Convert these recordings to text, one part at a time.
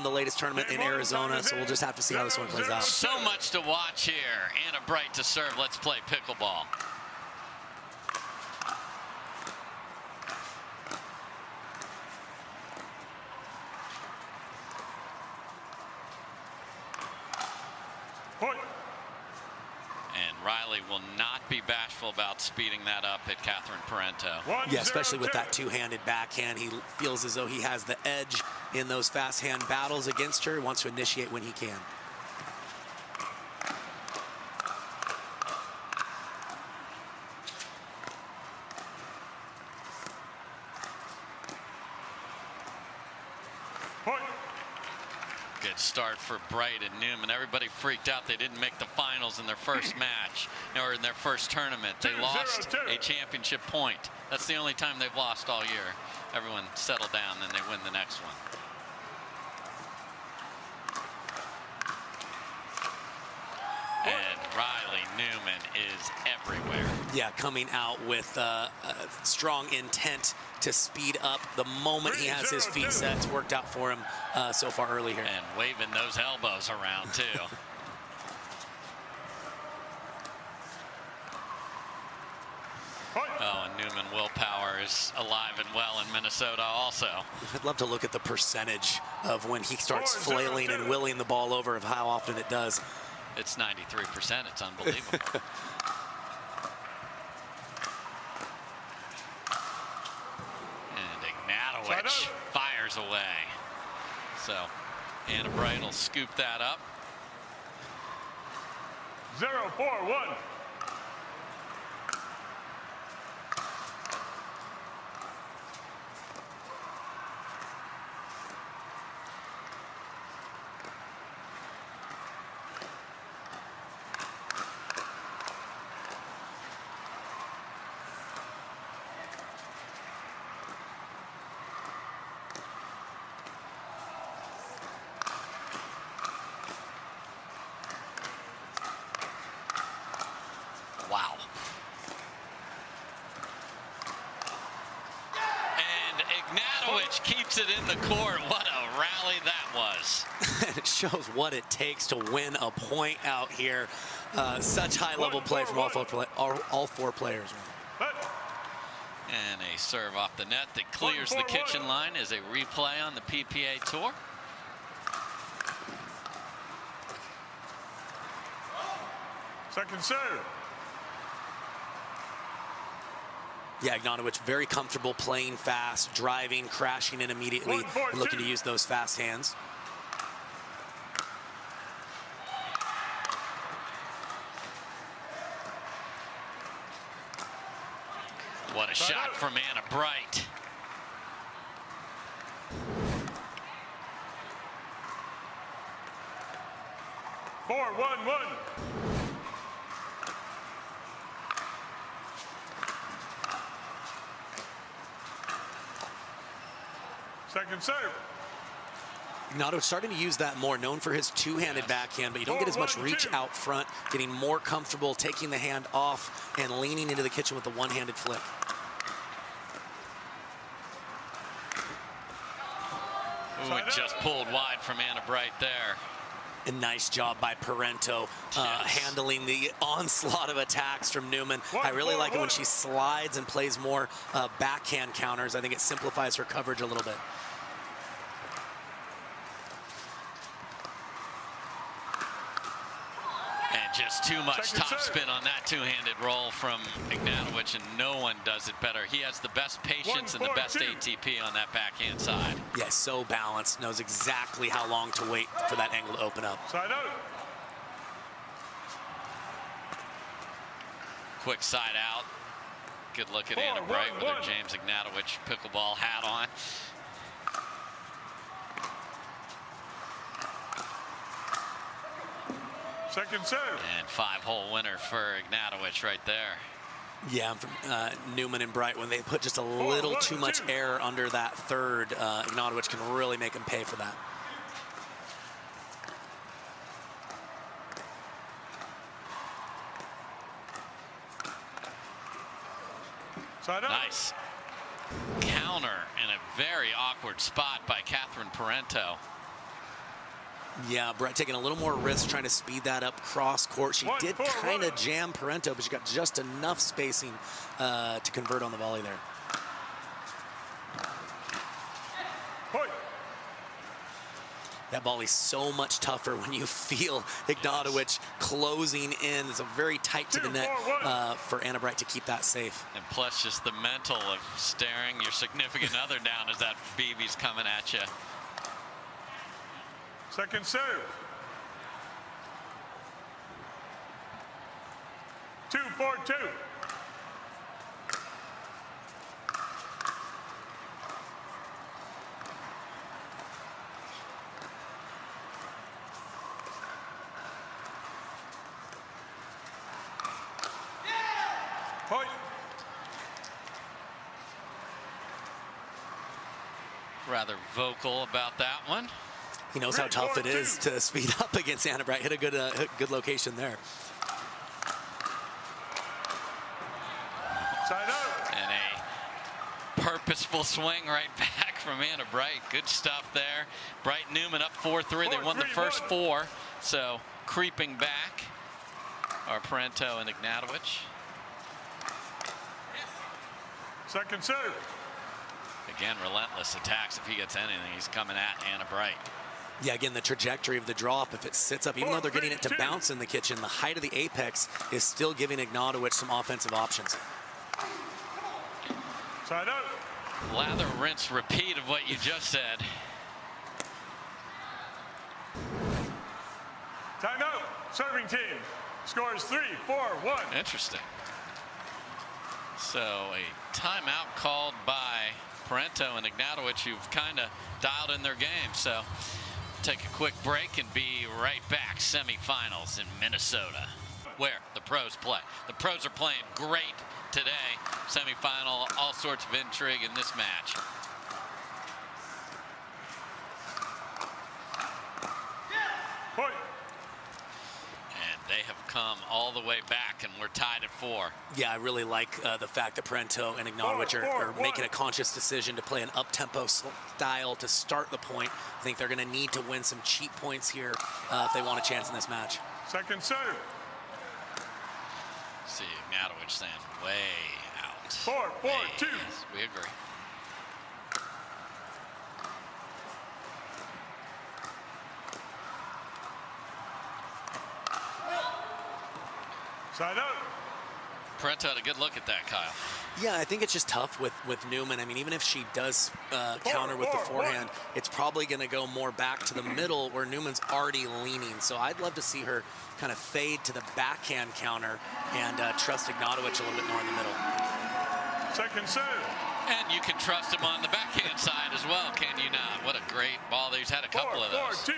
the latest tournament in Arizona, so we'll just have to see how this one plays out. So much to watch here. Anna Bright to serve. Let's play pickleball. And Riley will not be bashful about speeding that up at Catherine Parenteau. Yeah, especially with that two-handed backhand. He feels as though he has the edge in those fast hand battles against her. He wants to initiate when he can. Good start for Bright and Newman. Everybody freaked out they didn't make the finals in their first match or in their first tournament. They lost a championship point. That's the only time they've lost all year. Everyone settled down, then they win the next one. And Riley Newman is everywhere. Yeah, coming out with strong intent to speed up the moment he has his feet set. It's worked out for him so far early here. And waving those elbows around too. Oh, and Newman willpower is alive and well in Minnesota also. I'd love to look at the percentage of when he starts flailing and willing the ball over, of how often it does. It's 93%. It's unbelievable. And Ignatowich fires away. So Anna Bright will scoop that up. 0-4-1. Wow. And Ignatowich keeps it in the court. What a rally that was. It shows what it takes to win a point out here. Such high-level play from all four players. And a serve off the net that clears the kitchen line is a replay on the PPA Tour. Second serve. Yeah, Ignatowich very comfortable playing fast, driving, crashing in immediately, and looking to use those fast hands. What a shot from Anna Bright. Four, 1-1. Second serve. Ignatowich starting to use that more, known for his two-handed backhand, but you don't get as much reach out front, getting more comfortable taking the hand off and leaning into the kitchen with the one-handed flick. Ooh, it just pulled wide from Anna Bright there. A nice job by Parenteau handling the onslaught of attacks from Newman. I really like it when she slides and plays more backhand counters. I think it simplifies her coverage a little bit. And just too much topspin on that two-handed roll from Ignatowich, and no one does it better. He has the best patience and the best ATP on that backhand side. Yeah, so balanced, knows exactly how long to wait for that angle to open up. Side out. Quick side out. Good look at Anna Bright with her James Ignatowich pickleball hat on. Second serve. And five-hole winner for Ignatowich right there. Yeah, from Newman and Bright, when they put just a little too much air under that third, Ignatowich can really make him pay for that. Nice counter in a very awkward spot by Catherine Parenteau. Yeah, Bright taking a little more risk trying to speed that up cross court. She did kind of jam Parenteau, but she got just enough spacing to convert on the volley there. Point. That volley's so much tougher when you feel Ignatowich closing in. It's a very tight to the net for Anna Bright to keep that safe. And plus just the mental of staring your significant other down as that BB's coming at you. Second serve. 2-4-2. Point. Rather vocal about that one. He knows how tough it is to speed up against Anna Bright. Hit a good location there. Side out. And a purposeful swing right back from Anna Bright. Good stuff there. Bright Newman up 4-3. They won the first 4. So creeping back are Parenteau and Ignatowich. Second serve. Again, relentless attacks. If he gets anything, he's coming at Anna Bright. Yeah, again, the trajectory of the drop, if it sits up, even though they're getting it to bounce in the kitchen, the height of the apex is still giving Ignatowich some offensive options. Side out. Lather, rinse, repeat of what you just said. Time out. Serving team scores 3-4-1. Interesting. So a timeout called by Parenteau and Ignatowich, who've kind of dialed in their game. So take a quick break and be right back. Semifinals in Minnesota, where the pros play. The pros are playing great today. Semifinal, all sorts of intrigue in this match. Point. And they have come all the way back, and we're tied at 4. Yeah, I really like the fact that Parenteau and Ignatowich are making a conscious decision to play an up-tempo style to start the point. I think they're going to need to win some cheap points here if they want a chance in this match. Second serve. See Ignatowich saying way out. 4-4-2. Yes, we agree. Side out. Parenteau had a good look at that, Kyle. Yeah, I think it's just tough with Newman. I mean, even if she does counter with the forehand, it's probably going to go more back to the middle where Newman's already leaning. So I'd love to see her kind of fade to the backhand counter and trust Ignatowich a little bit more in the middle. Second serve. And you can trust him on the backhand side as well, can you not? What a great ball. He's had a couple of those. 4-4-2.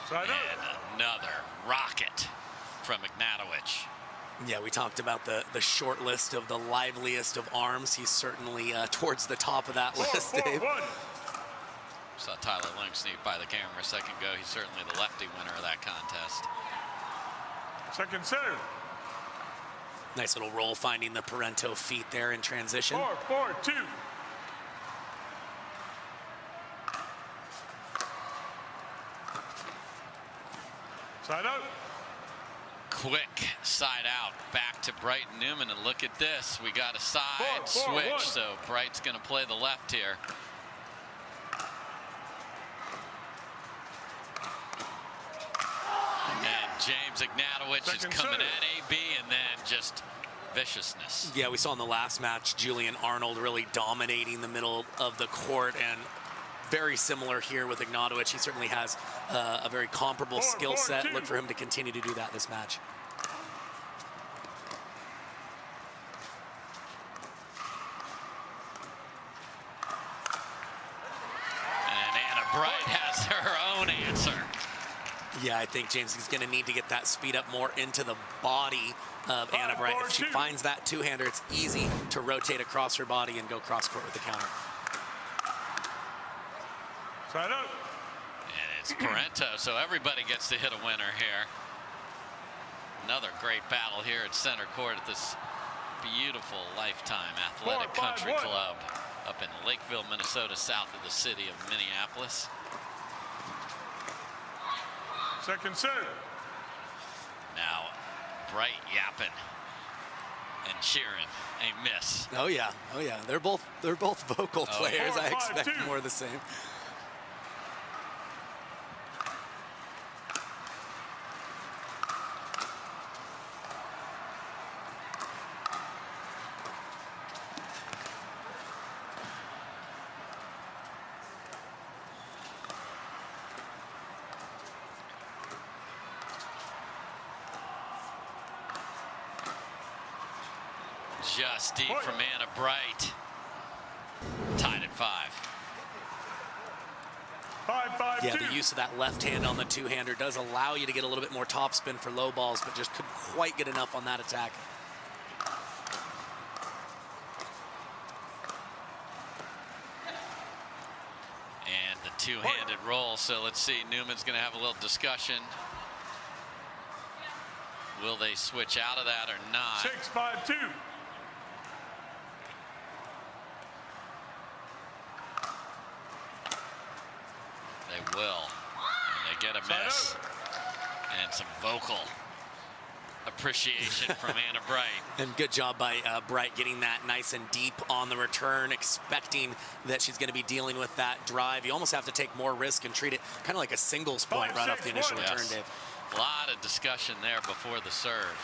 Side out. And another rocket from Ignatowich. Yeah, we talked about the short list of the liveliest of arms. He's certainly towards the top of that list, Dave. 4-4-1. Saw Tyler Link sneak by the camera a second ago. He's certainly the lefty winner of that contest. Second serve. Nice little roll finding the Parenteau feet there in transition. 4-4-2. Side out. Quick side out back to Bright and Newman, and look at this. We got a side 4-4-1. switch, so Bright's going to play the left here. And James Ignatowich is coming at AB, and then just viciousness. Yeah, we saw in the last match Julian Arnold really dominating the middle of the court, and very similar here with Ignatowich. He certainly has a very comparable skill set. Look for him to continue to do that this match. And Anna Bright has her own answer. Yeah, I think James is going to need to get that speed up more into the body of Anna Bright. If she finds that two-hander, it's easy to rotate across her body and go cross-court with the counter. Side out. And it's Parenteau, so everybody gets to hit a winner here. Another great battle here at center court at this beautiful Lifetime Athletic Country Club up in Lakeville, Minnesota, south of the city of Minneapolis. Second serve. Now, Bright yapping and cheering. A miss. Oh yeah, oh yeah. They're both vocal players. Yeah. I expect more of the same. Just deep from Anna Bright. Tied at 5. 5-5-2. Yeah, the use of that left hand on the two-hander does allow you to get a little bit more topspin for low balls, but just couldn't quite get enough on that attack. And the two-handed roll. So let's see, Newman's going to have a little discussion. Will they switch out of that or not? 6-5-2. They will. And they get a miss. And some vocal appreciation from Anna Bright. And good job by Bright getting that nice and deep on the return, expecting that she's going to be dealing with that drive. You almost have to take more risk and treat it kind of like a singles point right off the initial return, Dave. A lot of discussion there before the serve.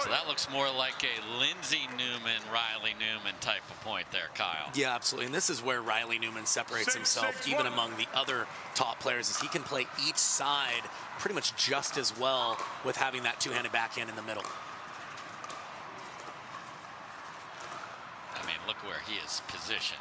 So that looks more like a Lindsay Newman, Riley Newman type of point there, Kyle. Yeah, absolutely. And this is where Riley Newman separates himself even among the other top players, is he can play each side pretty much just as well with having that two-handed backhand in the middle. I mean, look where he is positioned.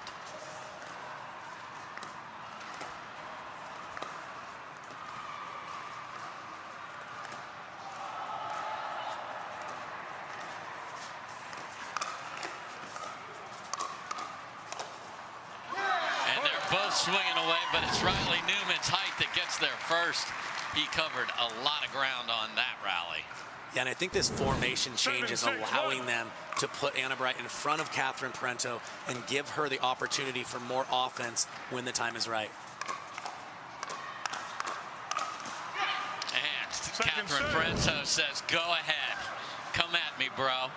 Both swinging away, but it's Riley Newman's height that gets there first. He covered a lot of ground on that rally. Yeah, and I think this formation change is allowing them to put Anna Bright in front of Catherine Parenteau and give her the opportunity for more offense when the time is right. And Catherine Parenteau says, go ahead. Come at me, bro.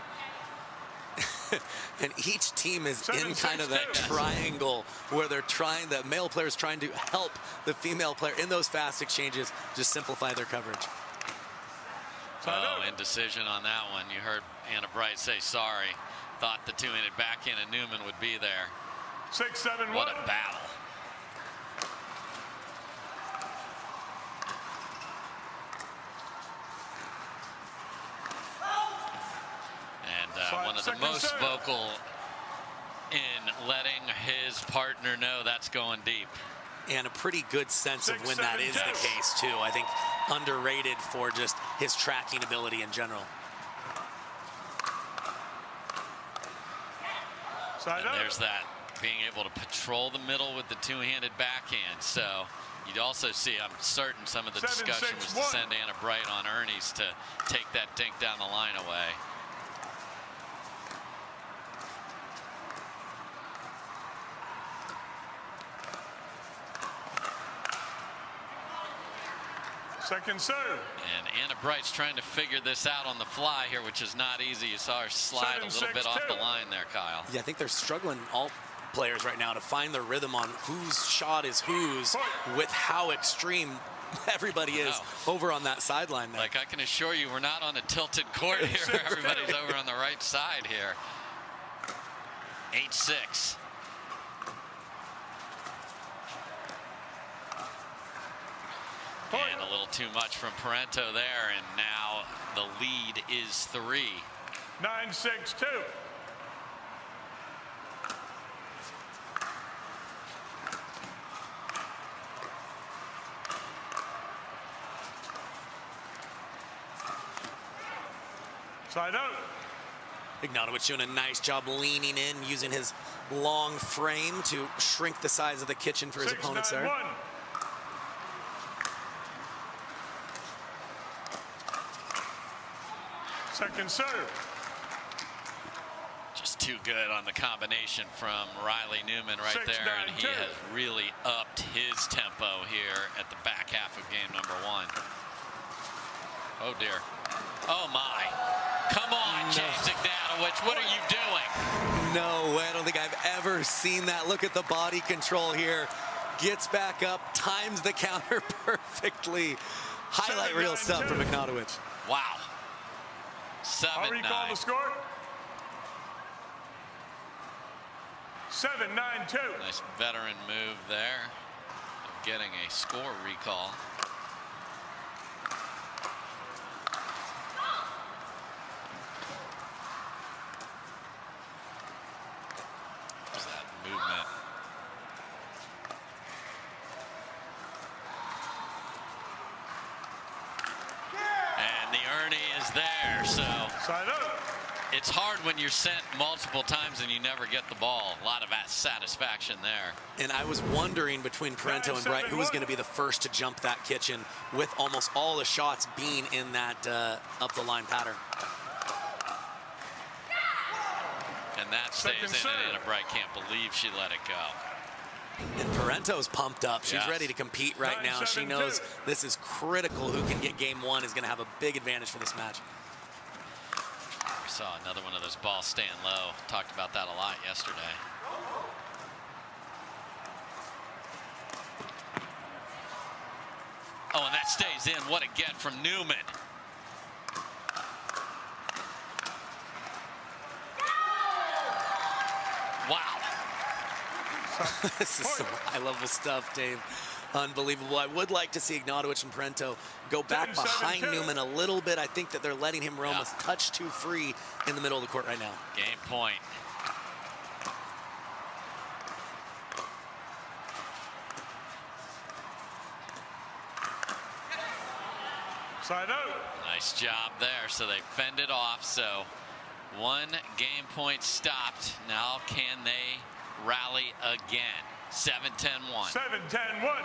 And each team is in kind of that triangle where they're trying, the male players trying to help the female player in those fast exchanges just simplify their coverage. Oh, indecision on that one. You heard Anna Bright say sorry. Thought the two-handed backhand of Newman would be there. 6-7-1. What a battle. And one of the most vocal in letting his partner know that's going deep. And a pretty good sense of when that is the case, too. I think underrated for just his tracking ability in general. And there's that, being able to patrol the middle with the two-handed backhand. So you'd also see, I'm certain some of the discussion was to send Anna Bright on Ernie's to take that dink down the line away. Second serve. And Anna Bright's trying to figure this out on the fly here, which is not easy. You saw her slide a little bit off the line there, Kyle. Yeah, I think they're struggling, all players right now, to find the rhythm on whose shot is whose with how extreme everybody is over on that sideline there. Like, I can assure you, we're not on a tilted court here. Everybody's over on the right side here. 8-6. And a little too much from Parenteau there, and now the lead is 3. 9-6-2. Side out. Ignatowich doing a nice job leaning in, using his long frame to shrink the size of the kitchen for his opponents there. Second serve. Just too good on the combination from Riley Newman right there, and he has really upped his tempo here at the back half of game number 1. Oh dear. Oh my. Come on, James Ignatowich, what are you doing? No way, I don't think I've ever seen that. Look at the body control here. Gets back up, times the counter perfectly. Highlight reel stuff from Ignatowich. Wow. 7-9. I'll recall the score. 7-9-2. Nice veteran move there of getting a score recall. There's that movement. And the Ernie is there, so Side up. it's hard when you're sent multiple times and you never get the ball. A lot of satisfaction there. And I was wondering between Parenteau and Bright who was going to be the first to jump that kitchen, with almost all the shots being in that up the line pattern. And that stays in, and Anna Bright can't believe she let it go. And Parenteau's pumped up. She's ready to compete right now. She knows this is critical. Who can get game 1 is going to have a big advantage for this match. We saw another one of those balls staying low. Talked about that a lot yesterday. Oh, and that stays in. What a get from Newman. Wow. This is some high-level stuff, Dave. Unbelievable. I would like to see Ignatowich and Parenteau go back behind Newman a little bit. I think that they're letting him roam a touch too free in the middle of the court right now. Game point. Side out. Nice job there. So they fended off. So 1 game point stopped. Now can they rally again? 7-10-1. 7-10-1.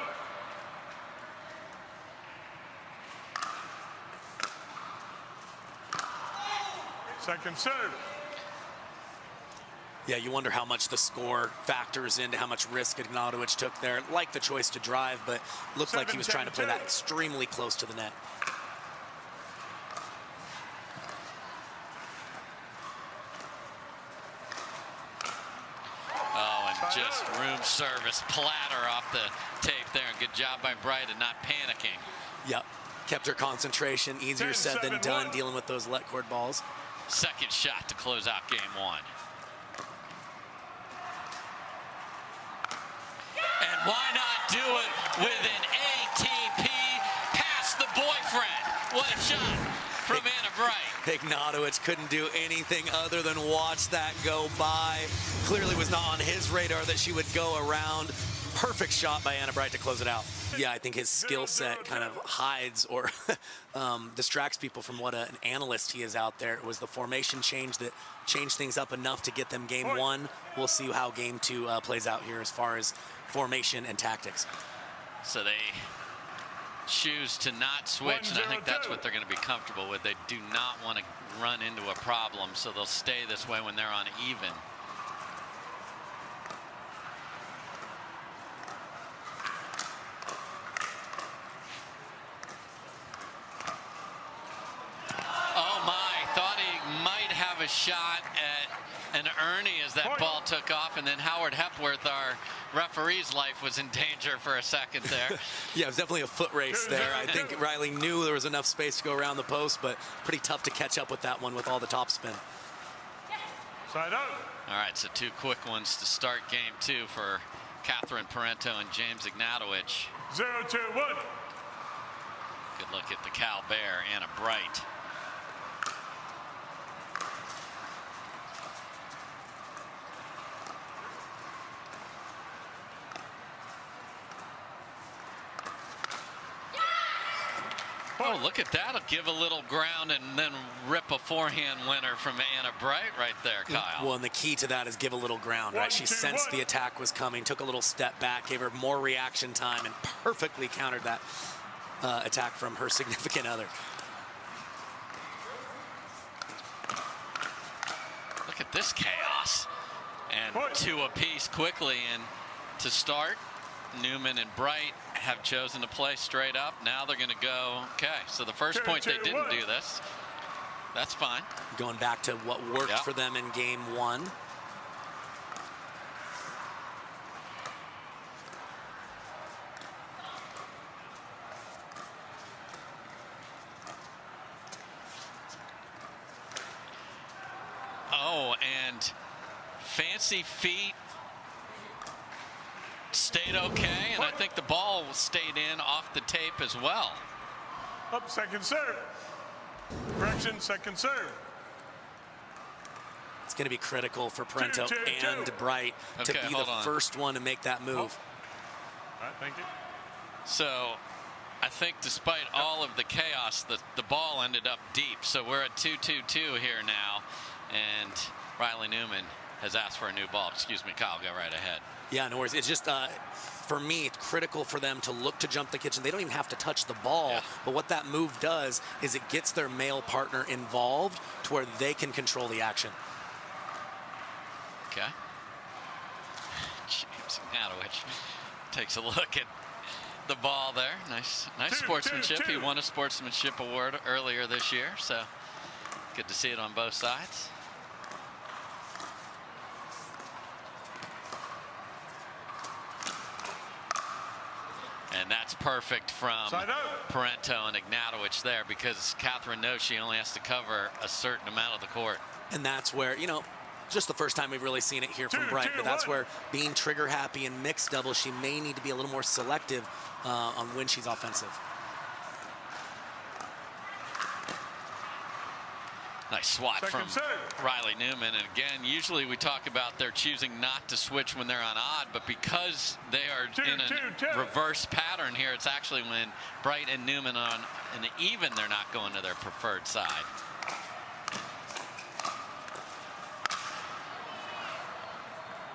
Second serve. Yeah, you wonder how much the score factors into how much risk Ignatowich took there. Like the choice to drive, but looked like he was trying to play that extremely close to the net. Just room service platter off the tape there. And good job by Bright and not panicking. Yep. Kept her concentration. Easier said than done dealing with those let cord balls. Second shot to close out game 1. And why not do it with an ATP past the boyfriend? What a shot from Anna Bright. Ignatowich couldn't do anything other than watch that go by. Clearly was not on his radar that she would go around. Perfect shot by Anna Bright to close it out. Yeah, I think his skill set kind of hides or distracts people from what an analyst he is out there. It was the formation change that changed things up enough to get them game 1. We'll see how game 2 plays out here as far as formation and tactics. So they choose to not switch, and I think that's what they're going to be comfortable with. They do not want to run into a problem, so they'll stay this way when they're on even. Oh my, thought he might have a shot at an Ernie as that ball took off, and then Howard Hepworth, our referee's life, was in danger for a second there. Yeah, it was definitely a foot race there. I think Riley knew there was enough space to go around the post, but pretty tough to catch up with that one with all the topspin. Side out. All right, so 2 quick ones to start game 2 for Catherine Parenteau and James Ignatowich. 0-2-1. Good look at the Cal Bear, Anna Bright. Oh, look at that. It'll give a little ground and then rip a forehand winner from Anna Bright right there, Kyle. Well, and the key to that is give a little ground, right? She sensed the attack was coming, took a little step back, gave her more reaction time, and perfectly countered that attack from her significant other. look at this chaos. And 2 apiece quickly. And to start, Newman and Bright have chosen to play straight up. Now they're going to go. Okay, so the first point they didn't do this. That's fine. Going back to what worked for them in game 1. Oh, and Fancy Feet stayed okay, and I think the ball stayed in off the tape as well. Up, second serve. Correction, second serve. It's going to be critical for Parenteau and Bright to be the first one to make that move. All right, thank you. So I think despite all of the chaos, the ball ended up deep. So we're at 2-2-2 here now, and Riley Newman has asked for a new ball. Excuse me, Kyle, go right ahead. Yeah, no worries. It's just, for me, it's critical for them to look to jump the kitchen. They don't even have to touch the ball, but what that move does is it gets their male partner involved to where they can control the action. Okay. James Ignatowich takes a look at the ball there. Nice sportsmanship. He won a sportsmanship award earlier this year, so good to see it on both sides. And that's perfect from Parenteau and Ignatowich there, because Catherine knows she only has to cover a certain amount of the court. And that's where, you know, just the first time we've really seen it here from Bright, but that's where being trigger happy in mixed doubles, she may need to be a little more selective on when she's offensive. Nice swat from Riley Newman. And again, usually we talk about they're choosing not to switch when they're on odd, but because they are in a reverse pattern here, it's actually when Bright and Newman are on an even, they're not going to their preferred side.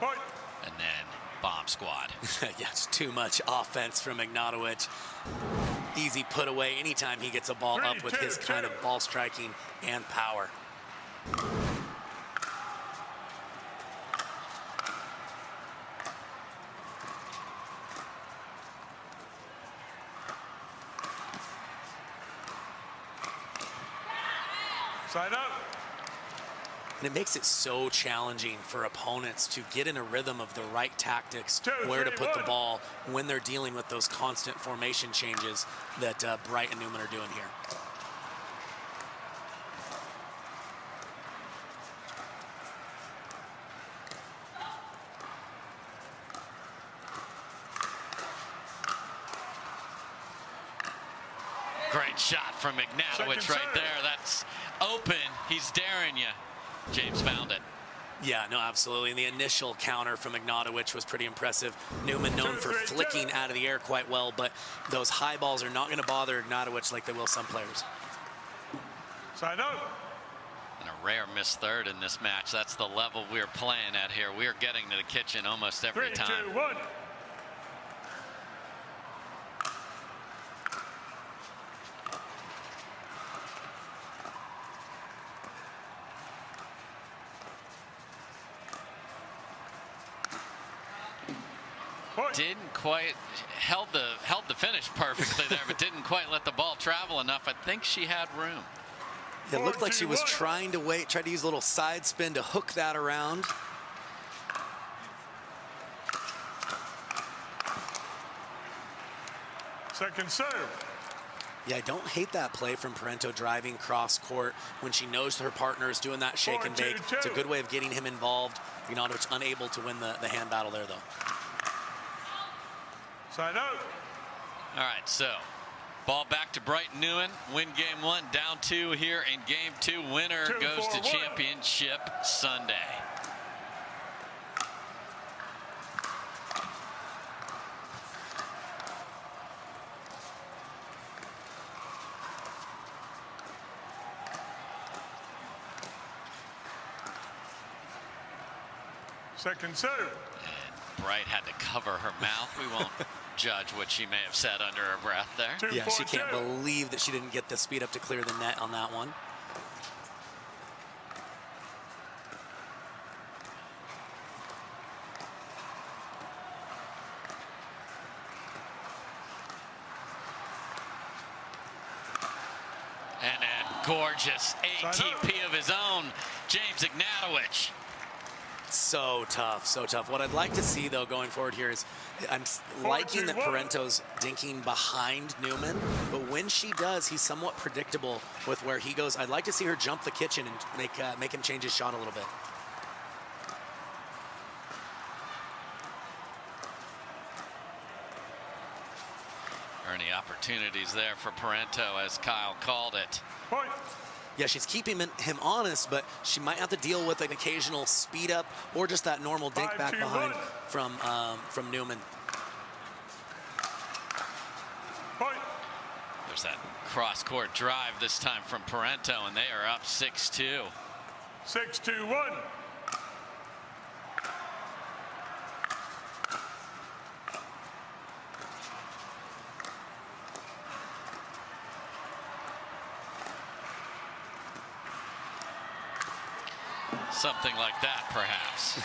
And then bomb squad. Yeah, it's too much offense from Ignatowich. Easy put away anytime he gets a ball up with his kind of ball striking and power. Side up. And it makes it so challenging for opponents to get in a rhythm of the right tactics, where to put the ball when they're dealing with those constant formation changes that Bright and Newman are doing here. Great shot from Ignatowich right there. That's open. He's daring you. James found it. Yeah, no, absolutely. And the initial counter from Ignatowich was pretty impressive. Newman known for flicking out of the air quite well, but those high balls are not going to bother Ignatowich like they will some players. Side out. And a rare missed third in this match. That's the level we're playing at here. We're getting to the kitchen almost every time. 3, 2, 1. Didn't quite held the finish perfectly there, but didn't quite let the ball travel enough. I think she had room. It looked like she was trying to tried to use a little side spin to hook that around. Second serve. Yeah, I don't hate that play from Parenteau driving cross court when she knows her partner is doing that shake and bake. It's a good way of getting him involved. Ignatowich unable to win the hand battle there, though. Side out. All right, so ball back to Bright Newman. Win game 1, down 2 here in game 2. Winner goes to championship Sunday. Second serve. And Bright had to cover her mouth. We won't judge what she may have said under her breath there. Yeah, she can't believe that she didn't get the speed up to clear the net on that one. And a gorgeous ATP of his own, James Ignatowich. So tough, so tough. What I'd like to see, though, going forward here is I'm liking that Parenteau's dinking behind Newman, but when she does, he's somewhat predictable with where he goes. I'd like to see her jump the kitchen and make him change his shot a little bit. Any opportunities there for Parenteau, as Kyle called it. Point. Yeah, she's keeping him honest, but she might have to deal with an occasional speed up or just that normal dink 5, back 2, behind 1. from Newman. Point. There's that cross-court drive this time from Parenteau, and they are up 6-2. 6-2-1. Something like that, perhaps.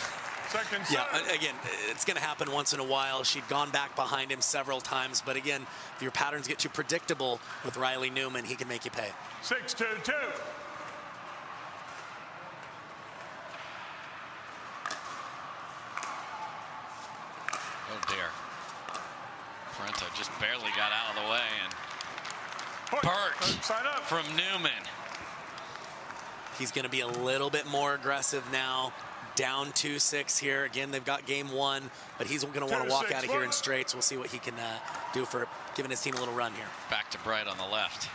Second Yeah, serve. again, it's going to happen once in a while. She'd gone back behind him several times, but again, if your patterns get too predictable with Riley Newman, he can make you pay. 6-2-2. Oh, dear. Parenteau just barely got out of the way, and Point. Burt Side up. from Newman. He's going to be a little bit more aggressive now. Down 2-6 here. Again, they've got game one, but he's going to want to walk out of here in straights. We'll see what he can do for giving his team a little run here. Back to Bright on the left.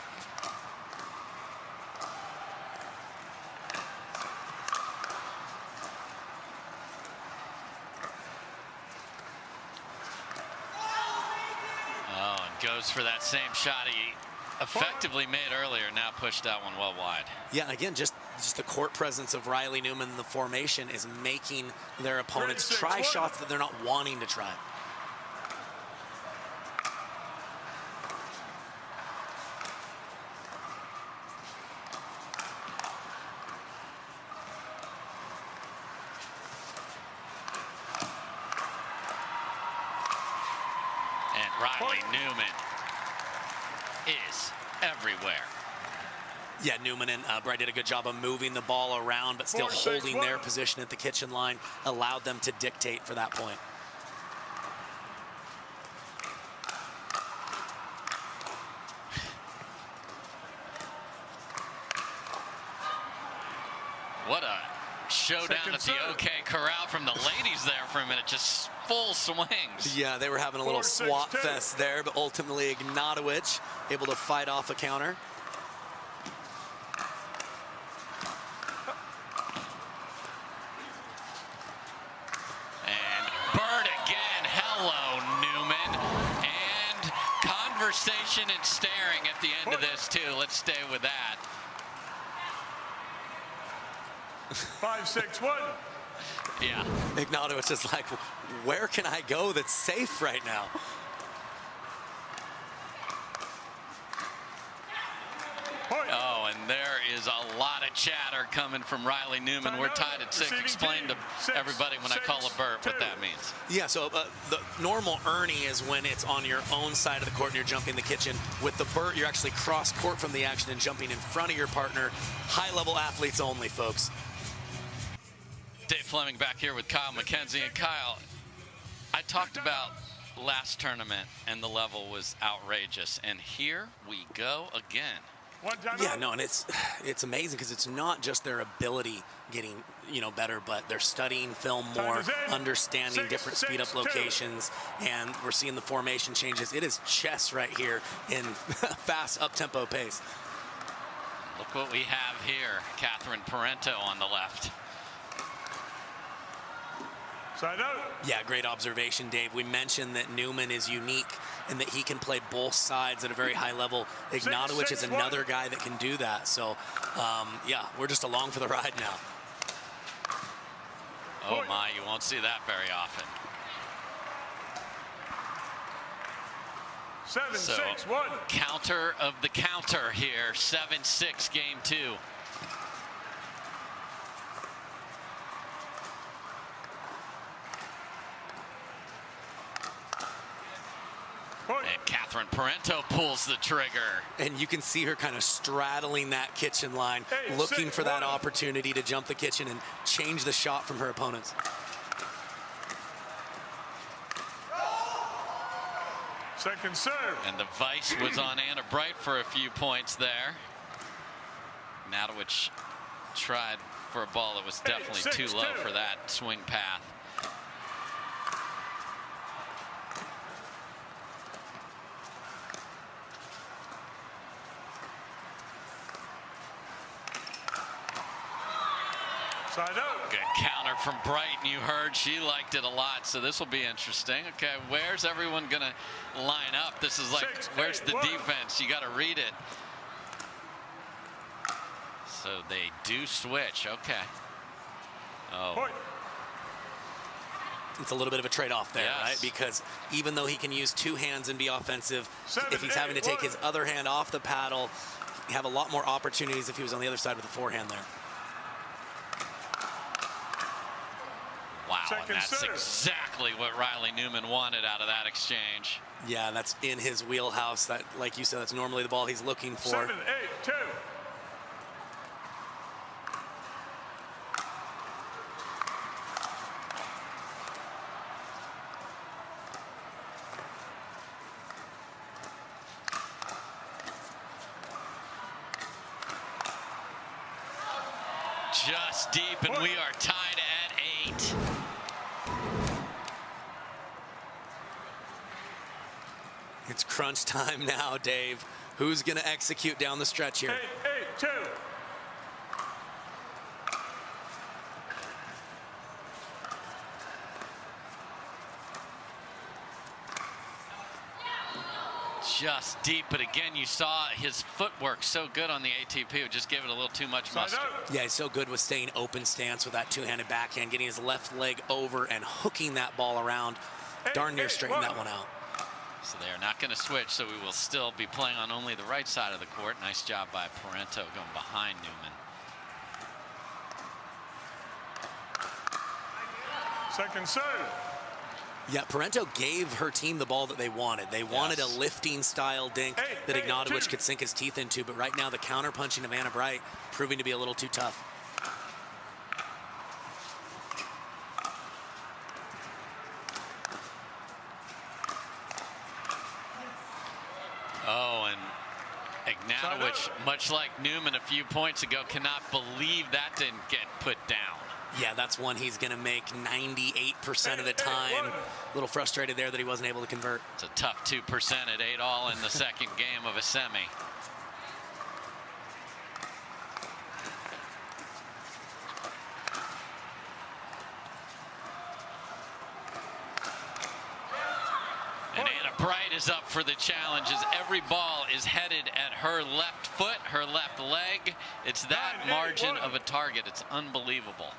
Oh, and goes for that same shot he effectively made earlier, now pushed that one well wide. Yeah, again, just the court presence of Riley Newman in the formation is making their opponents try shots that they're not wanting to try. And Riley Newman is everywhere. Yeah, Newman and Bright did a good job of moving the ball around, but still holding their position at the kitchen line, allowed them to dictate for that point. What a showdown at the OK Corral from the ladies there for a minute, just full swings. Yeah, they were having a little swap fest there, but ultimately Ignatowich able to fight off a counter. And Burt again. Hello, Newman. And conversation and staring at the end of this, too. Let's stay with that. 5-6-1. Yeah. Ignatowich is like, where can I go that's safe right now? Oh, and there is a lot of chatter coming from Riley Newman. We're tied at 6. Explain to everybody when I call a Burt what that means. Yeah, so the normal Ernie is when it's on your own side of the court and you're jumping the kitchen. With the Burt, you're actually cross court from the action and jumping in front of your partner. High-level athletes only, folks. Dave Fleming back here with Kyle McKenzie. And Kyle, I talked about last tournament and the level was outrageous. And here we go again. Yeah, no, and it's amazing because it's not just their ability getting, better, but they're studying film more, understanding different speed up locations, and we're seeing the formation changes. It is chess right here in fast up-tempo pace. Look what we have here. Catherine Parenteau on the left. Side out. Yeah, great observation, Dave. We mentioned that Newman is unique and that he can play both sides at a very high level. Ignatowich is another guy that can do that. So, yeah, we're just along for the ride now. Oh, my, you won't see that very often. 7-6-1. Counter of the counter here. 7-6 game 2. And Catherine different. Parenteau pulls the trigger. And you can see her kind of straddling that kitchen line, looking for that opportunity to jump the kitchen and change the shot from her opponents. Second serve. And the vice was on Anna Bright for a few points there. Ignatowich tried for a ball that was definitely too low for that swing path. Side out. Good counter from Bright, and you heard she liked it a lot, so this will be interesting. Okay, where's everyone gonna line up? This is like, where's the defense? You gotta read it. So they do switch, okay. Oh. It's a little bit of a trade-off there, Yes. right? Because even though he can use two hands and be offensive, if he's having to take his other hand off the paddle, you have a lot more opportunities if he was on the other side with a forehand there. Wow, and that's exactly what Riley Newman wanted out of that exchange. Yeah, that's in his wheelhouse. That, like you said, that's normally the ball he's looking for. 7-8-2. Just deep, and we are tied at 8. It's crunch time now, Dave. Who's going to execute down the stretch here? 8-8-2. Just deep, but again, you saw his footwork so good on the ATP. It just gave it a little too much mustard. Yeah, he's so good with staying open stance with that two-handed backhand, getting his left leg over and hooking that ball around. Darn near straighten that one out. So they are not going to switch, so we will still be playing on only the right side of the court. Nice job by Parenteau going behind Newman. Second serve. Yeah, Parenteau gave her team the ball that they wanted. They wanted a lifting style dink that Ignatowich could sink his teeth into, but right now the counter punching of Anna Bright proving to be a little too tough. Oh, and Ignatowich, much like Newman a few points ago, cannot believe that didn't get put down. Yeah, that's one he's going to make 98% of the time. A little frustrated there that he wasn't able to convert. It's a tough 2% at 8-all in the second game of a semi. And Anna Bright is up for the challenge as every ball is headed at her left foot, her left leg. It's that margin of a target. It's unbelievable.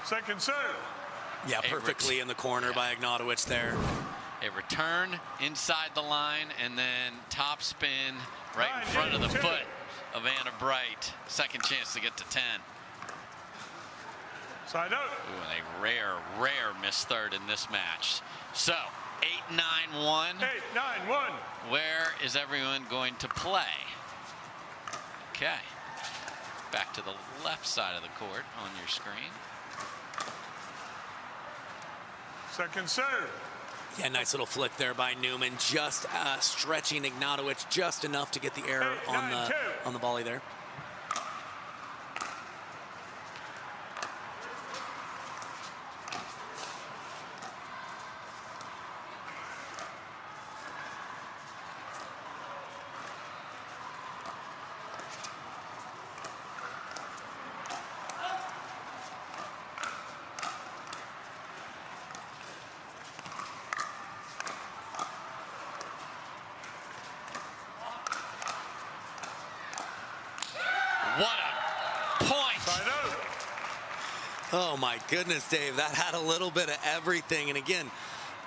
Second serve. Yeah, perfectly in the corner by Ignatowich there. A return inside the line and then top spin right in front of the foot of Anna Bright. Second chance to get to 10. Side out. Ooh, and a rare missed third in this match. So 8-9-1. 8-9-1. Where is everyone going to play? Okay. Back to the left side of the court on your screen. Second serve. Yeah, nice little flick there by Newman, just stretching Ignatowich just enough to get the error on the volley there. What a point. Oh my goodness, Dave, that had a little bit of everything. And again,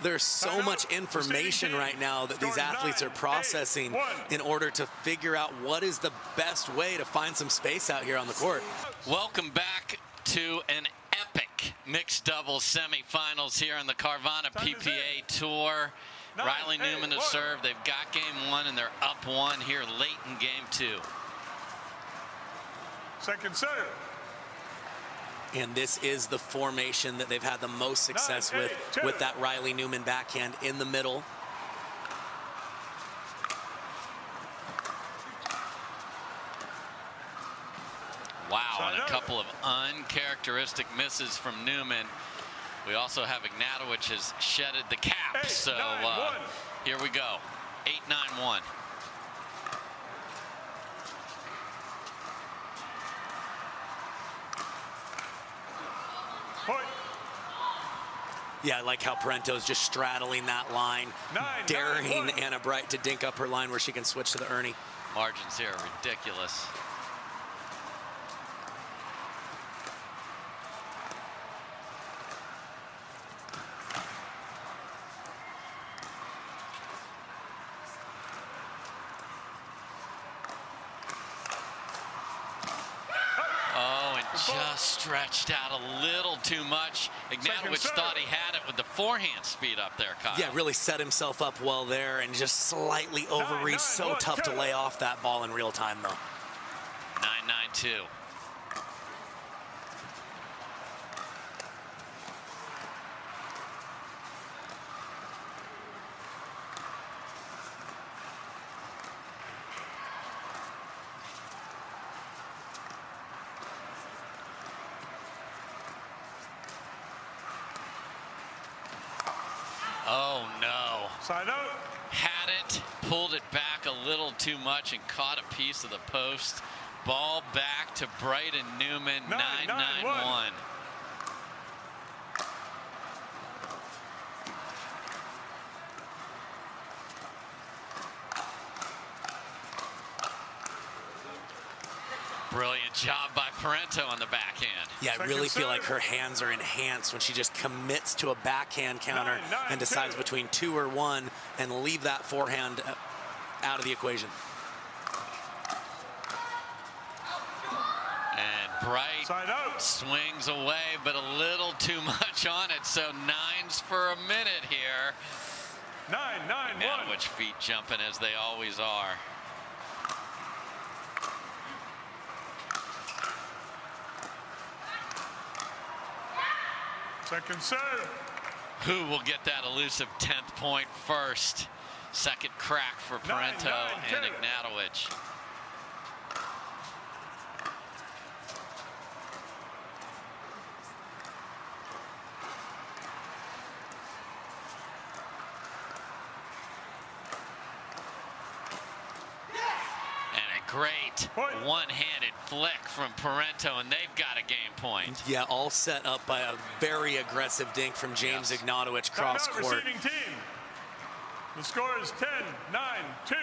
there's so much information right now that these athletes are processing in order to figure out what is the best way to find some space out here on the court. Welcome back to an epic mixed doubles semifinals here on the Carvana PPA Tour. Riley Newman to serve. They've got game 1 and they're up 1 here late in game 2. Second serve. And this is the formation that they've had the most success with that Riley Newman backhand in the middle. Wow, and a couple of uncharacteristic misses from Newman. We also have Ignatowich has shedded the cap. So here we go. 8-9-1. Yeah, I like how Parenteau's just straddling that line, daring Anna Bright to dink up her line where she can switch to the Ernie. Margins here are ridiculous. Just stretched out a little too much. Ignatowich thought he had it with the forehand speed up there, Kyle. Yeah, really set himself up well there and just slightly overreached. So tough to lay off that ball in real time, though. 9-9-2. Oh, no. Side out. Had it, pulled it back a little too much and caught a piece of the post. Ball back to Bright and Newman, 9-9-1. Brilliant job by Parenteau on the backhand. Yeah, I really feel like her hands are enhanced when she just commits to a backhand counter and decides between 2 or 1 and leave that forehand out of the equation. And Bright swings away, but a little too much on it. So 9s for a minute here. 9-9-1. Ignatowich feet jumping as they always are. Second serve. Who will get that elusive 10th point first? Second crack for Parenteau and Ignatowich. Great one-handed flick from Parenteau, and they've got a game point. Yeah, all set up by a very aggressive dink from James Ignatowich cross court. Receiving team. The score is 10-9-2.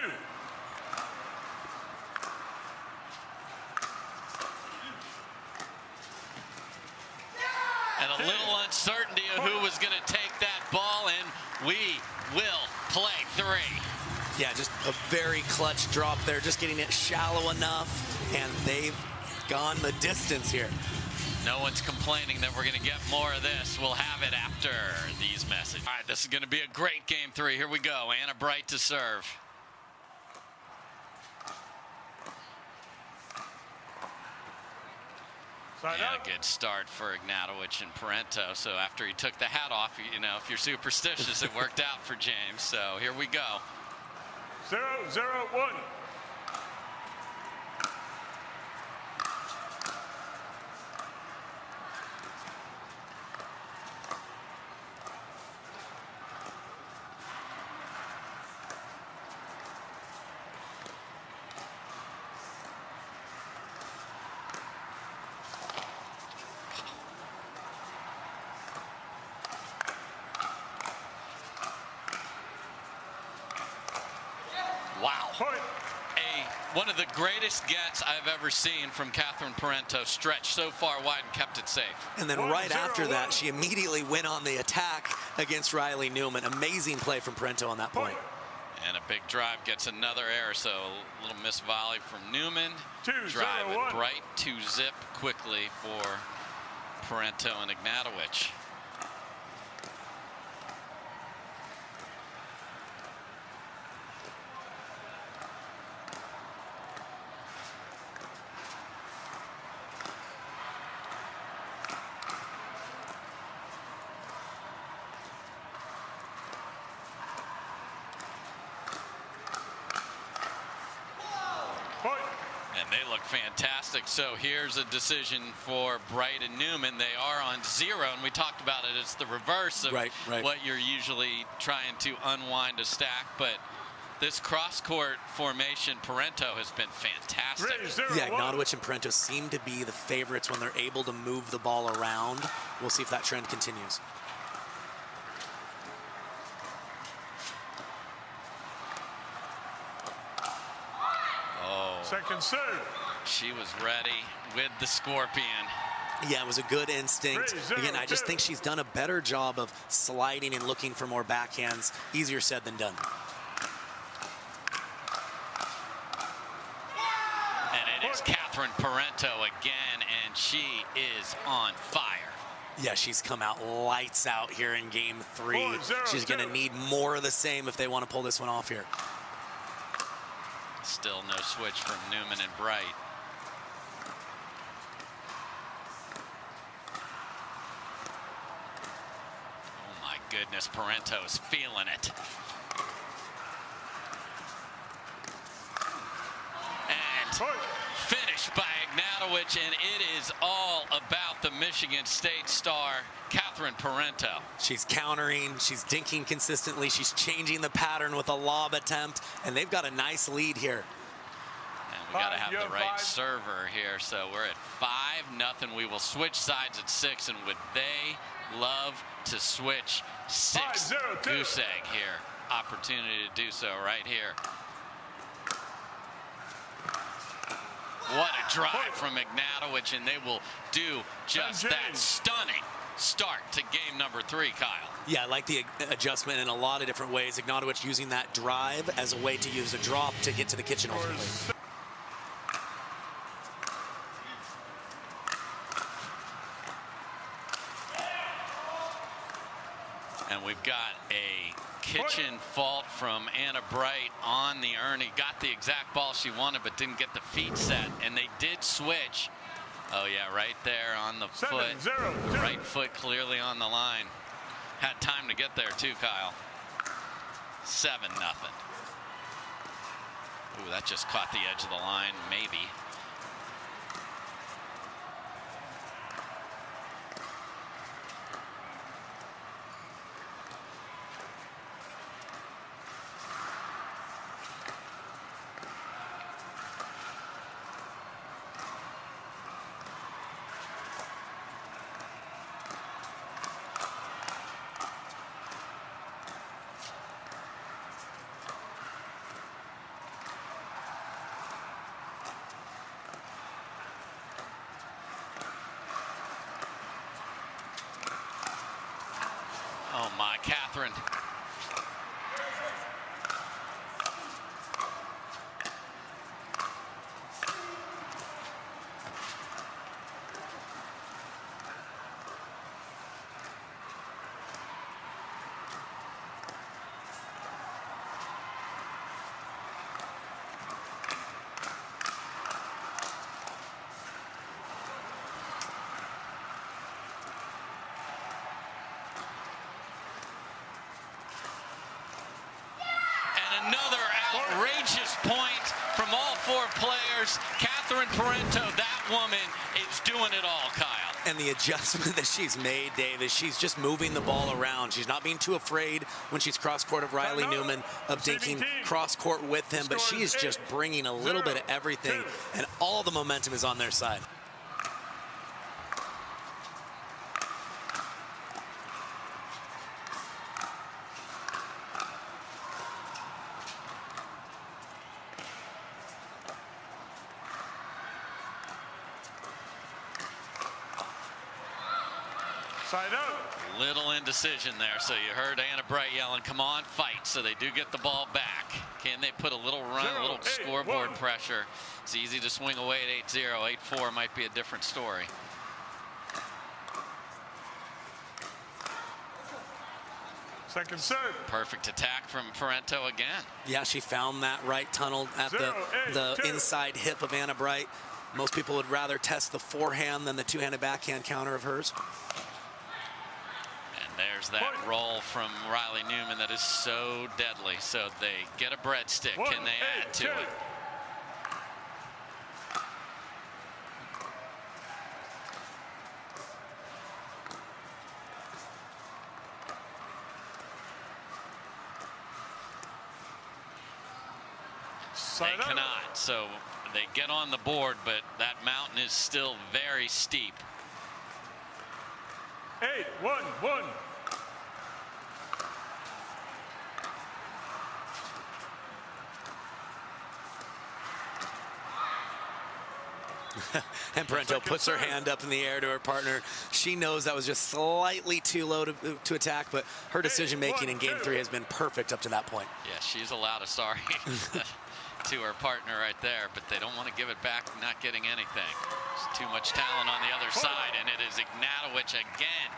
And a little uncertainty of who was going to take that ball, and we will play 3. Yeah, just a very clutch drop there, just getting it shallow enough, and they've gone the distance here. No one's complaining that we're going to get more of this. We'll have it after these messages. All right, this is going to be a great game 3. Here we go. Anna Bright to serve. And a good start for Ignatowich and Parenteau. So after he took the hat off, you know, if you're superstitious, it worked out for James. So here we go. 0-0-1. Wow. One of the greatest gets I've ever seen from Catherine Parenteau. Stretched so far wide and kept it safe. And then right after that, she immediately went on the attack against Riley Newman. Amazing play from Parenteau on that point. And a big drive gets another error, so a little missed volley from Newman. Drive it Bright to zip quickly for Parenteau and Ignatowich. And they look fantastic. So here's a decision for Bright and Newman. They are on 0, and we talked about it. It's the reverse of what you're usually trying to unwind a stack. But this cross-court formation, Parenteau has been fantastic. Yeah, Ignatowich and Parenteau seem to be the favorites when they're able to move the ball around. We'll see if that trend continues. Second serve. She was ready with the Scorpion. Yeah, it was a good instinct. Again, I just think she's done a better job of sliding and looking for more backhands. Easier said than done. And it is Catherine Parenteau again, and she is on fire. Yeah, she's come out lights out here in game 3. She's going to need more of the same if they want to pull this one off here. Still no switch from Newman and Bright. Oh my goodness, Parenteau's feeling it. And finished by Ignatowich, and it is all about the Michigan State star, Catherine Parenteau. She's countering, she's dinking consistently, she's changing the pattern with a lob attempt, and they've got a nice lead here. And we got to have the right server here, so we're at 5-0. We will switch sides at 6, and would they love to switch 6 goose egg here. Opportunity to do so right here. What a drive from Ignatowich, and they will do just that. Stunning start to game number 3, Kyle. Yeah, I like the adjustment in a lot of different ways. Ignatowich using that drive as a way to use a drop to get to the kitchen ultimately. And we've got a kitchen fault from Anna Bright on the Ernie. Got the exact ball she wanted, but didn't get the feet set. And they did switch. Oh, yeah, right there on the foot. The right foot clearly on the line. Had time to get there, too, Kyle. 7-0. Ooh, that just caught the edge of the line, maybe. Oh my, Catherine. Another outrageous point from all 4 players. Catherine Parenteau, that woman is doing it all, Kyle. And the adjustment that she's made, Dave, is she's just moving the ball around. She's not being too afraid when she's cross-court of Riley Newman, of dinking cross-court with him, but she is just bringing a little bit of everything, and all the momentum is on their side. Side out. Little indecision there. So you heard Anna Bright yelling, come on, fight. So they do get the ball back. Can they put a little run, a little scoreboard pressure? It's easy to swing away at 8-0. 8-4 might be a different story. Second serve. Perfect attack from Parenteau again. Yeah, she found that right tunnel at the inside hip of Anna Bright. Most people would rather test the forehand than the two-handed backhand counter of hers. And there's that roll from Riley Newman that is so deadly. So they get a breadstick. Can they add to it? They cannot, so they get on the board, but that mountain is still very steep. 8-1-1. And Parenteau puts her hand up in the air to her partner. She knows that was just slightly too low to attack, but her decision-making in Game 3 has been perfect up to that point. Yeah, she's allowed a sorry to her partner right there, but they don't want to give it back, not getting anything. There's too much talent on the other side, and it is Ignatowich again,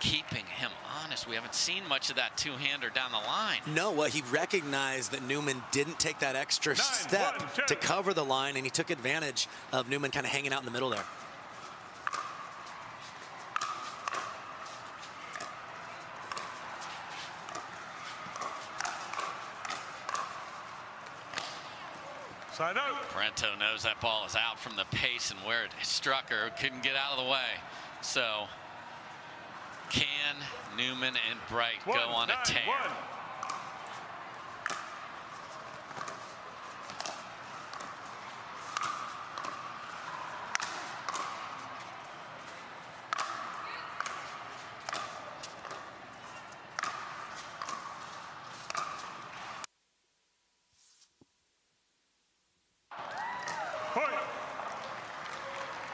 keeping him honest. We haven't seen much of that two-hander down the line. No, well, he recognized that Newman didn't take that extra step to cover the line, and he took advantage of Newman kind of hanging out in the middle there. Side out. Parenteau knows that ball is out from the pace and where it struck her. Couldn't get out of the way. So can Newman and Bright go on a tear?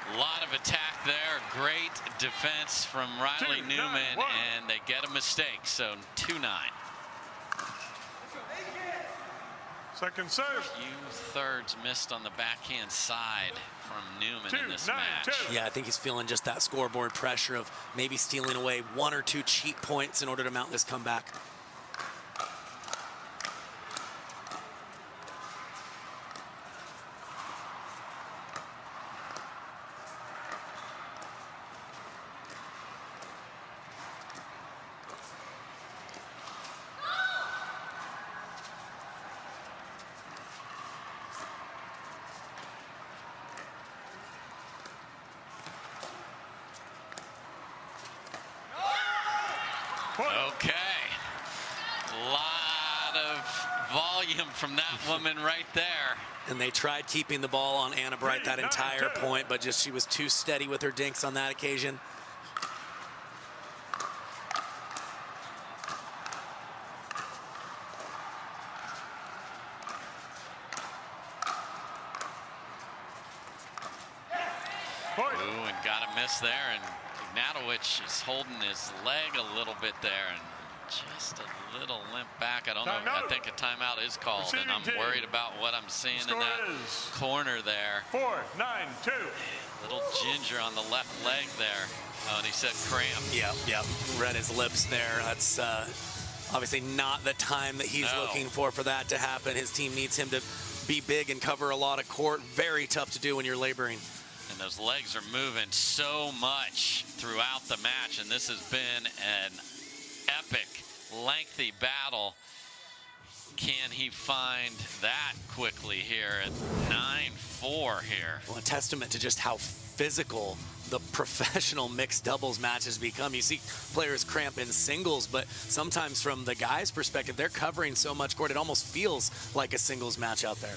A lot of attack there. Great defense from Riley Newman, and they get a mistake. So 2-9. Second serve. Few thirds missed on the backhand side from Newman in this match. Yeah, I think he's feeling just that scoreboard pressure of maybe stealing away 1 or 2 cheap points in order to mount this comeback. Okay. A lot of volume from that woman right there. And they tried keeping the ball on Anna Bright that entire point, but just she was too steady with her dinks on that occasion. Ooh, and got a miss there, and Ignatowich is holding his leg a little bit there, and just a little limp back. I don't know. I think a timeout is called, and I'm worried about what I'm seeing in that corner there. 4-9-2. Little ginger on the left leg there. Oh, and he said cramp. Yep. Read his lips there. That's obviously not the time that he's looking for that to happen. His team needs him to be big and cover a lot of court. Very tough to do when you're laboring. And those legs are moving so much throughout the match, and this has been an epic, lengthy battle. Can he find that quickly here at 9-4 here? Well, a testament to just how physical the professional mixed doubles matches become. You see players cramp in singles, but sometimes from the guys' perspective, they're covering so much court, it almost feels like a singles match out there.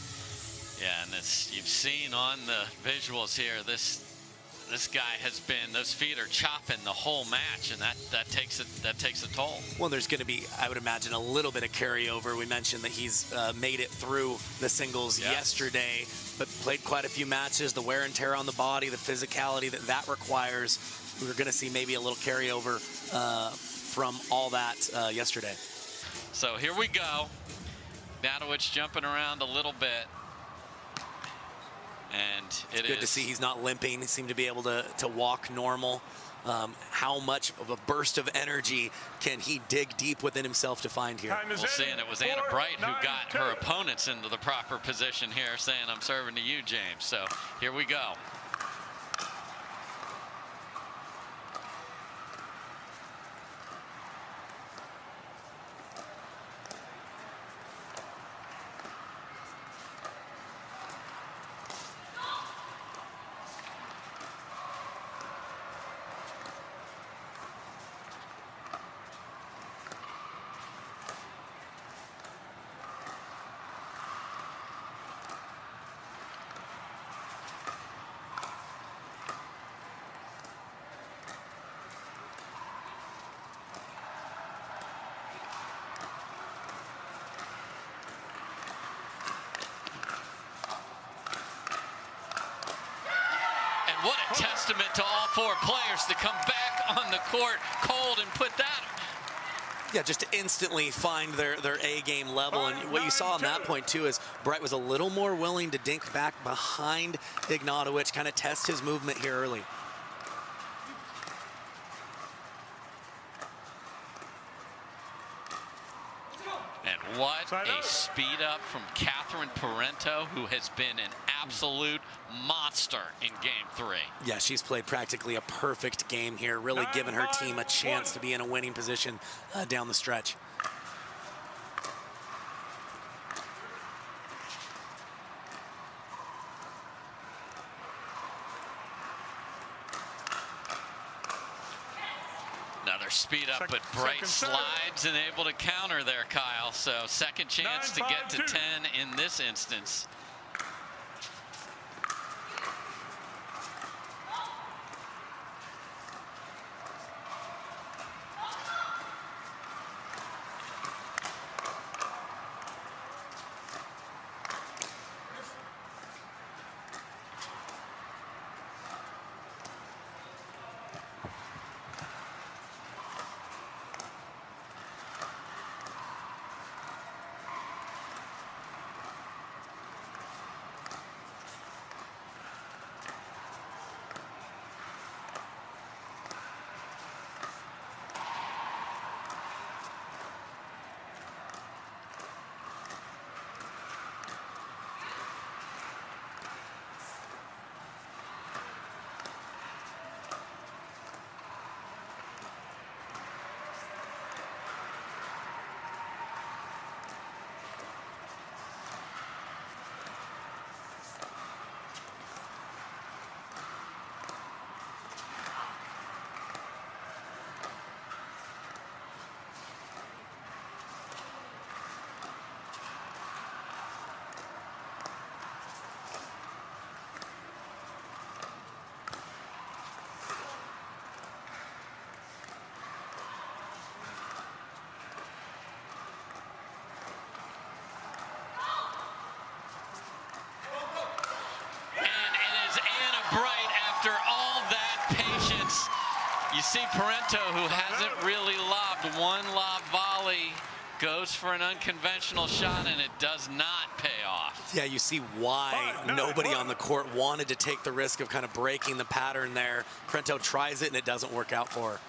Yeah, and this, you've seen on the visuals here, this guy has been, those feet are chopping the whole match, and that takes a toll. Well, there's going to be, I would imagine, a little bit of carryover. We mentioned that he's made it through the singles yesterday, but played quite a few matches. The wear and tear on the body, the physicality that requires, we're going to see maybe a little carryover from all that yesterday. So here we go. Ignatowich jumping around a little bit. And it's good to see he's not limping. He seemed to be able to walk normal. how much of a burst of energy can he dig deep within himself to find here. We'll see, and it was Anna Bright who got her opponents into the proper position here, saying, I'm serving to you, James. So here we go. What a testament to all four players to come back on the court cold and put that. Yeah, just to instantly find their A-game level. And what you saw on that point, too, is Bright was a little more willing to dink back behind Ignatowich, kind of test his movement here early. And what a speed up from Parenteau, who has been an absolute monster in game 3. Yeah, she's played practically a perfect game here, really giving her team a chance to be in a winning position down the stretch. Another speed up, but Bright slides and able to counter there, Kyle. So second chance to get to 10 in this instance. After all that patience, you see Parenteau, who hasn't really lobbed one lob volley, goes for an unconventional shot, and it does not pay off. Yeah, you see why nobody on the court wanted to take the risk of kind of breaking the pattern there. Parenteau tries it, and it doesn't work out for her.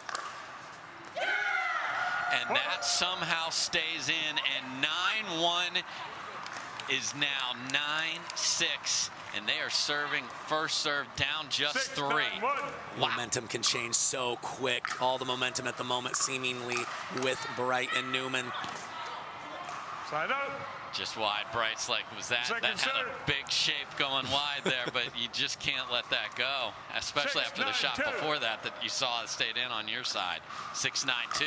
And that somehow stays in, and 9-1 is now 9-6. And they are serving first serve down just 3. Wow. Momentum can change so quick. All the momentum at the moment seemingly with Bright and Newman. Side out. Just wide. Bright's like, that had a big shape going wide there, but you just can't let that go, especially after the shot before that you saw it stayed in on your side. 6-9-2.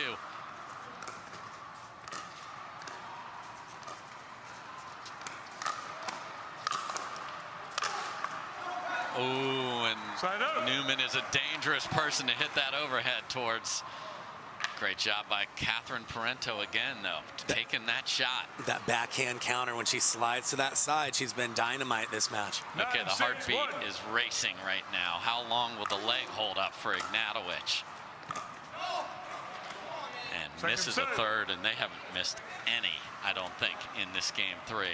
Ooh, and Newman is a dangerous person to hit that overhead towards. Great job by Parenteau again, though, taking that shot. That backhand counter when she slides to that side, she's been dynamite this match. Okay, the heartbeat is racing right now. How long will the leg hold up for Ignatowich? And misses a third, and they haven't missed any, I don't think, in this game 3.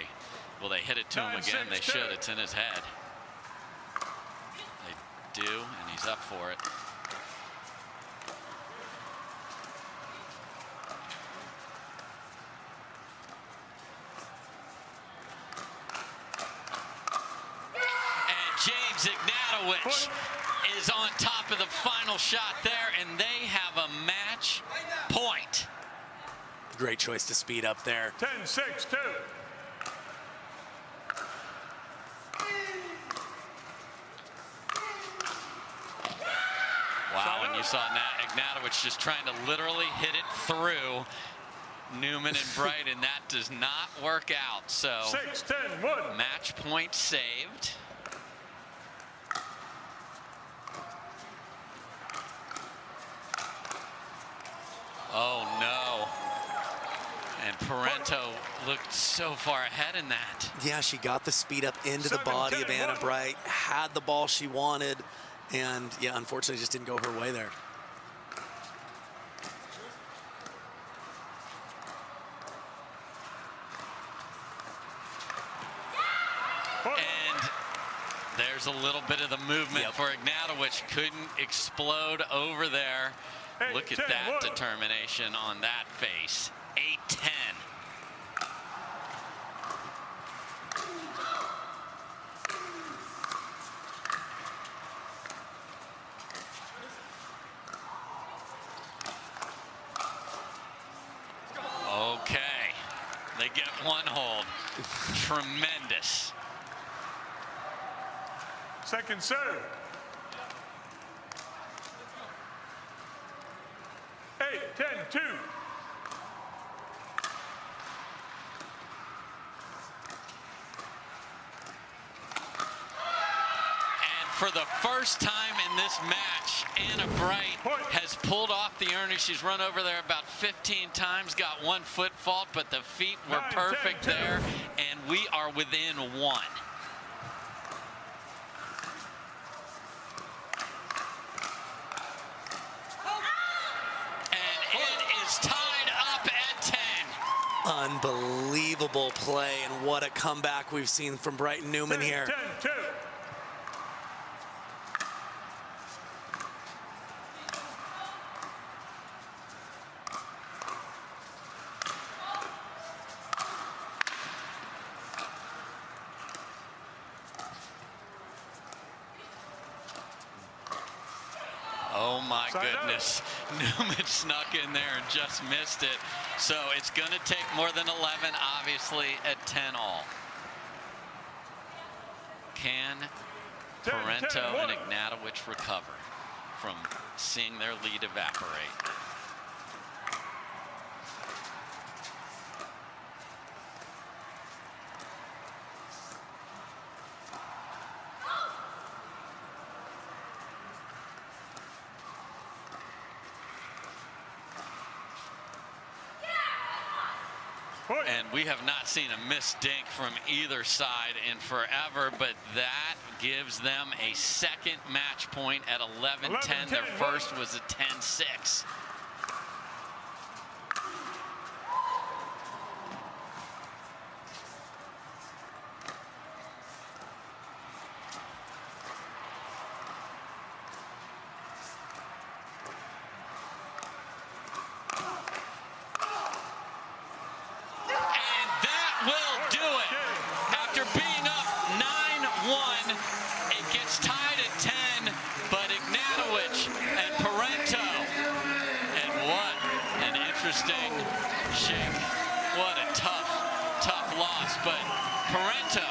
Will they hit it to him again? They should. It's in his head. They do, and he's up for it. James Ignatowich is on top of the final shot there, and they have a match point. Great choice to speed up there. 10-6-2. Wow, and you saw Ignatowich just trying to literally hit it through Newman and Bright, and that does not work out. So 6-10-1. match point saved. Oh no. And Parenteau looked so far ahead in that. Yeah, she got the speed up into the body of Anna Bright, had the ball she wanted, and yeah, unfortunately just didn't go her way there. And there's a little bit of the movement for Ignatowich. Couldn't explode over there. Look at that determination on that face. 8-10. Okay, they get one hold. Tremendous. Second serve. 8-10-2. For the first time in this match, Anna Bright has pulled off the earning. She's run over there about 15 times, got one foot fault, but the feet were perfect there, and we are within one. And it is tied up at 10. Unbelievable play, and what a comeback we've seen from Bright and Newman here. 10-2. Oh my goodness. Newman snuck in there and just missed it. So it's going to take more than 11, obviously, at 10-all. Can Parenteau and Ignatowich recover from seeing their lead evaporate? And we have not seen a missed dink from either side in forever, but that gives them a second match point at 11-10. Their first was a 10-6. What a tough loss, but Parenteau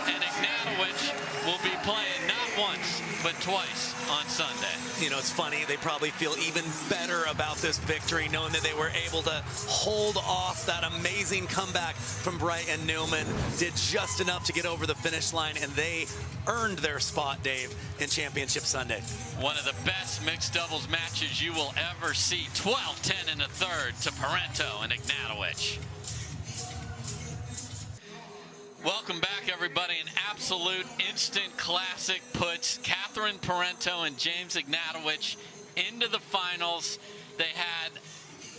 and Ignatowich will be playing not once, but twice on Sunday. You know, it's funny, they probably feel even better about this victory, knowing that they were able to hold off that amazing comeback from Bright and Newman, did just enough to get over the finish line, and they earned their spot, Dave, in Championship Sunday. One of the best mixed doubles matches you will ever see. 12-10 in the third to Parenteau and Ignatowich. Welcome back, everybody. An absolute instant classic puts Catherine Parenteau and James Ignatowich into the finals. They had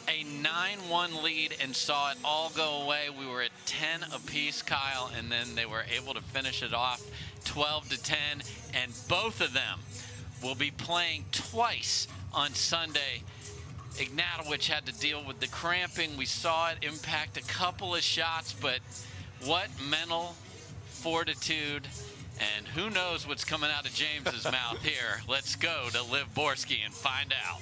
a 9-1 lead and saw it all go away. We were at 10 apiece, Kyle, and then they were able to finish it off 12-10, and both of them will be playing twice on Sunday. Ignatowich had to deal with the cramping. We saw it impact a couple of shots, but what mental fortitude And who knows what's coming out of James's mouth here. Let's go to Liv Borski and find out.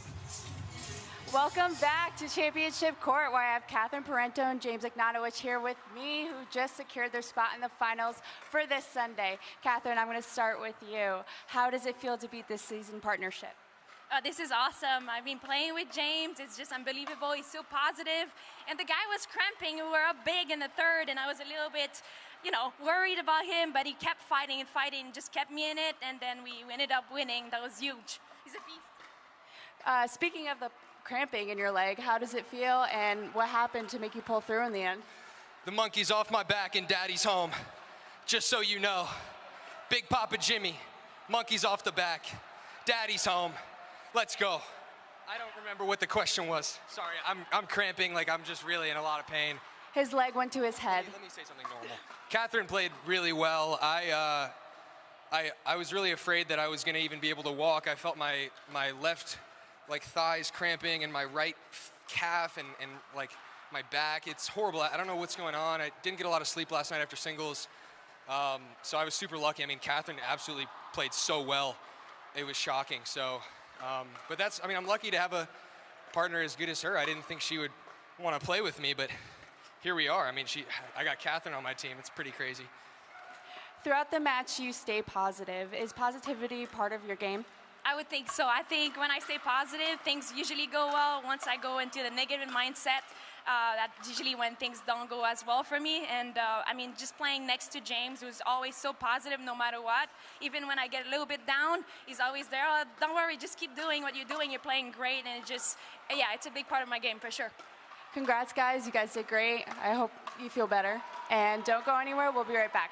Welcome back to Championship Court, where I have Catherine Parenteau and James Ignatowich here with me, who just secured their spot in the finals for this Sunday. Catherine, I'm going to start with you. How does it feel to beat this season partnership? This is awesome. I've been playing with James. It's just unbelievable. He's so positive. And the guy was cramping. We were up big in the third, and I was a little bit, worried about him, but he kept fighting and fighting, just kept me in it, and then we ended up winning. That was huge. He's a beast. Speaking of the cramping in your leg, how does it feel, and what happened to make you pull through in the end? The monkey's off my back and Daddy's home. Just so you know. Big Papa Jimmy, monkey's off the back. Daddy's home. Let's go. I don't remember what the question was. Sorry, I'm cramping, like I'm just really in a lot of pain. His leg went to his head. Let me say something normal. Catherine played really well. I was really afraid that I was gonna even be able to walk. I felt my left thighs cramping and my right calf and like my back. It's horrible. I don't know what's going on. I didn't get a lot of sleep last night after singles. So I was super lucky. I mean, Catherine absolutely played so well. It was shocking. So, but I'm lucky to have a partner as good as her. I didn't think she would want to play with me, but here we are. I mean, I got Catherine on my team. It's pretty crazy. Throughout the match, you stay positive. Is positivity part of your game? I would think so. I think when I stay positive, things usually go well. Once I go into the negative mindset, that's usually when things don't go as well for me. And just playing next to James, who's always so positive no matter what. Even when I get a little bit down, he's always there. Oh, don't worry, just keep doing what you're doing. You're playing great. And it's a big part of my game for sure. Congrats, guys. You guys did great. I hope you feel better. And don't go anywhere. We'll be right back.